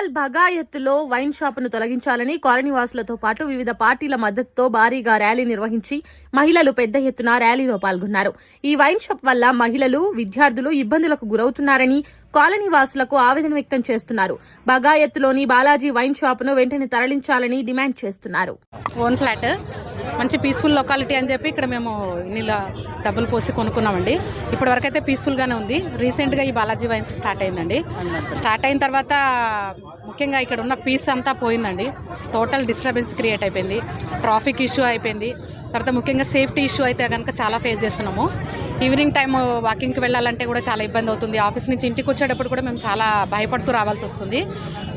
Uppal బగాయత్తులో wine షాపును తొలగించాలని కాలనీవాసులతో పాటు వివిధ పార్టీల మద్దతుతో భారీగా ర్యాలీ నిర్వహించి మహిళలు పెద్ద ఎత్తున ర్యాలీలో పాల్గొన్నారు. ఈ వైన్ షాప్ వల్ల మహిళలు, విద్యార్థులు ఇబ్బందులకు గురవుతున్నారని కాలనీవాసులకు ఆవేదన వ్యక్తం చేస్తున్నారు. బగాయత్తులోని బాలాజీ వైన్ షాపును వెంటనే తరలించాలని డిమాండ్ చేస్తున్నారు. ఓన్ ఫ్లాట్ మంచి పీస్ఫుల్ లొకాలిటీ అని చెప్పి ఇక్కడ మేము నీళ్ళ డబ్బులు పోసి కొనుక్కున్నామండి. ఇప్పటి వరకు అయితే పీస్ఫుల్గానే ఉంది. రీసెంట్గా ఈ బాలాజీ వైన్స్ స్టార్ట్ అయిందండి. స్టార్ట్ అయిన తర్వాత ముఖ్యంగా ఇక్కడ ఉన్న పీస్ అంతా పోయిందండి. టోటల్ డిస్టర్బెన్స్ క్రియేట్ అయిపోయింది. ట్రాఫిక్ ఇష్యూ అయిపోయింది. తర్వాత ముఖ్యంగా సేఫ్టీ ఇష్యూ అయితే కనుక చాలా ఫేస్ చేస్తున్నాము. ఈవినింగ్ టైం వాకింగ్కి వెళ్ళాలంటే కూడా చాలా ఇబ్బంది అవుతుంది. ఆఫీస్ నుంచి ఇంటికి వచ్చేటప్పుడు కూడా మేము చాలా భయపడుతూ రావాల్సి వస్తుంది.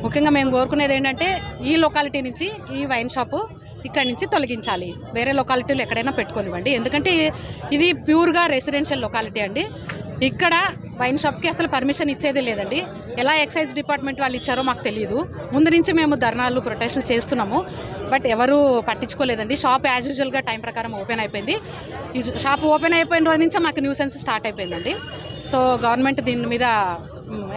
ముఖ్యంగా మేము కోరుకునేది ఏంటంటే ఈ లొకాలిటీ నుంచి ఈ వైన్ షాపు ఇక్కడి నుంచి తొలగించాలి. వేరే లొకాలిటీలు ఎక్కడైనా పెట్టుకోనివ్వండి. ఎందుకంటే ఇది ప్యూర్గా రెసిడెన్షియల్ లొకాలిటీ అండి. ఇక్కడ వైన్ షాప్కి అసలు పర్మిషన్ ఇచ్చేది లేదండి. ఎలా ఎక్సైజ్ డిపార్ట్మెంట్ వాళ్ళు ఇచ్చారో మాకు తెలియదు. ముందు నుంచి మేము ధర్నాలు, ప్రొటెస్టులు చేస్తున్నాము. బట్ ఎవరూ పట్టించుకోలేదండి. షాప్ యాజ్ యూజువల్గా టైం ప్రకారం ఓపెన్ అయిపోయింది. ఈ షాప్ ఓపెన్ అయిపోయిన రోజు నుంచే మాకు న్యూసెన్స్ స్టార్ట్ అయిపోయిందండి. సో గవర్నమెంట్ దీని మీద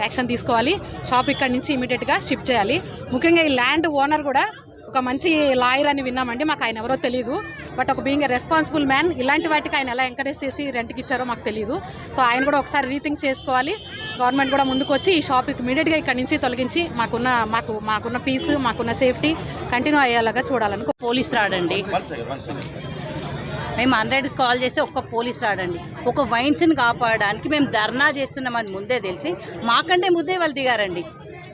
యాక్షన్ తీసుకోవాలి. షాప్ ఇక్కడి నుంచి ఇమీడియట్గా షిఫ్ట్ చేయాలి. ముఖ్యంగా ఈ ల్యాండ్ ఓనర్ కూడా ఒక మంచి లాయర్ అని విన్నామండి. మాకు ఆయన ఎవరో తెలియదు. బట్ ఒక బీయింగ్ ఎ రెస్పాన్సిబుల్ మ్యాన్ ఇలాంటి వాటికి ఆయన ఎలా ఎంకరేజ్ చేసి రెంట్కి ఇచ్చారో మాకు తెలియదు. సో ఆయన కూడా ఒకసారి రీథింక్ చేసుకోవాలి. గవర్నమెంట్ కూడా ముందుకు వచ్చి ఈ షాప్ ఇమీడియట్గా ఇక్కడ నుంచి తొలగించి మాకున్న పీస్, మాకున్న సేఫ్టీ కంటిన్యూ అయ్యేలాగా చూడాలని. పోలీస్ రాడండి. మేము 100కి కాల్ చేస్తే ఒక్క పోలీస్ రాడండి. ఒక వైన్స్ని కాపాడడానికి మేము ధర్నా చేస్తున్నామని ముందే తెలిసి మాకంటే ముందే వాళ్ళు దిగారండి.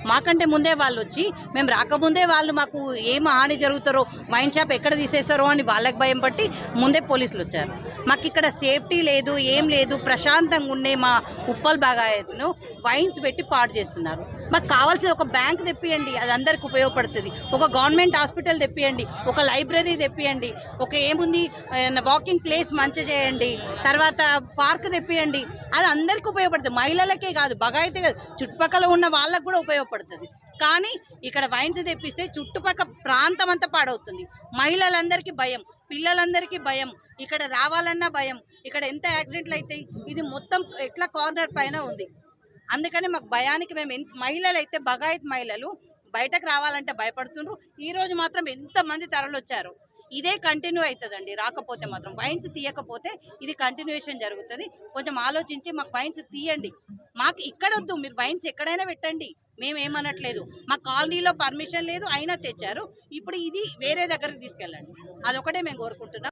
మాకంటే ముందే వాళ్ళు వచ్చి మేము రాకముందే వాళ్ళు మాకు ఏం హాని జరుగుతారో, వైన్ షాప్ ఎక్కడ తీసేస్తారో అని వాళ్ళకి భయం పట్టి ముందే పోలీసులు వచ్చారు. మాకు ఇక్కడ సేఫ్టీ లేదు, ఏం లేదు. ప్రశాంతంగా ఉండే మా ఉప్పల్ బాగాయత్ను వైన్స్ పెట్టి పాడు చేస్తున్నారు. మాకు కావాల్సింది ఒక బ్యాంక్ తెప్పియండి, అది అందరికి ఉపయోగపడుతుంది. ఒక గవర్నమెంట్ హాస్పిటల్ తెప్పియండి, ఒక లైబ్రరీ తెప్పియండి, ఒక ఏముంది వాకింగ్ ప్లేస్ మంచి చేయండి, తర్వాత పార్క్ తెప్పియండి. అది అందరికీ ఉపయోగపడుతుంది. మహిళలకే కాదు, బగాయితే కాదు, చుట్టుపక్కల ఉన్న వాళ్ళకు కూడా ఉపయోగపడుతుంది. కానీ ఇక్కడ వైన్స్ తెప్పిస్తే చుట్టుపక్కల ప్రాంతం అంతా పాడవుతుంది. మహిళలందరికీ భయం, పిల్లలందరికీ భయం, ఇక్కడ రావాలన్నా భయం. ఇక్కడ ఎంత యాక్సిడెంట్లు అవుతాయి. ఇది మొత్తం ఎట్లా కార్నర్ పైన ఉంది. అందుకని మాకు భయానికి మేము మహిళలు అయితే బగాయత్ మహిళలు బయటకు రావాలంటే భయపడుతుండ్రు. ఈరోజు మాత్రం ఎంతమంది తరలి వచ్చారు. ఇదే కంటిన్యూ అవుతుందండి. రాకపోతే మాత్రం వైన్స్ తీయకపోతే ఇది కంటిన్యూషన్ జరుగుతుంది. కొంచెం ఆలోచించి మాకు వైన్స్ తీయండి. మాకు ఇక్కడ వద్దు, మీరు వైన్స్ ఎక్కడైనా పెట్టండి, మేమేమనట్లేదు. మా కాలనీలో పర్మిషన్ లేదు, అయినా తెచ్చారు. ఇప్పుడు ఇది వేరే దగ్గరికి తీసుకెళ్ళండి. అదొకటే మేము కోరుకుంటున్నాం.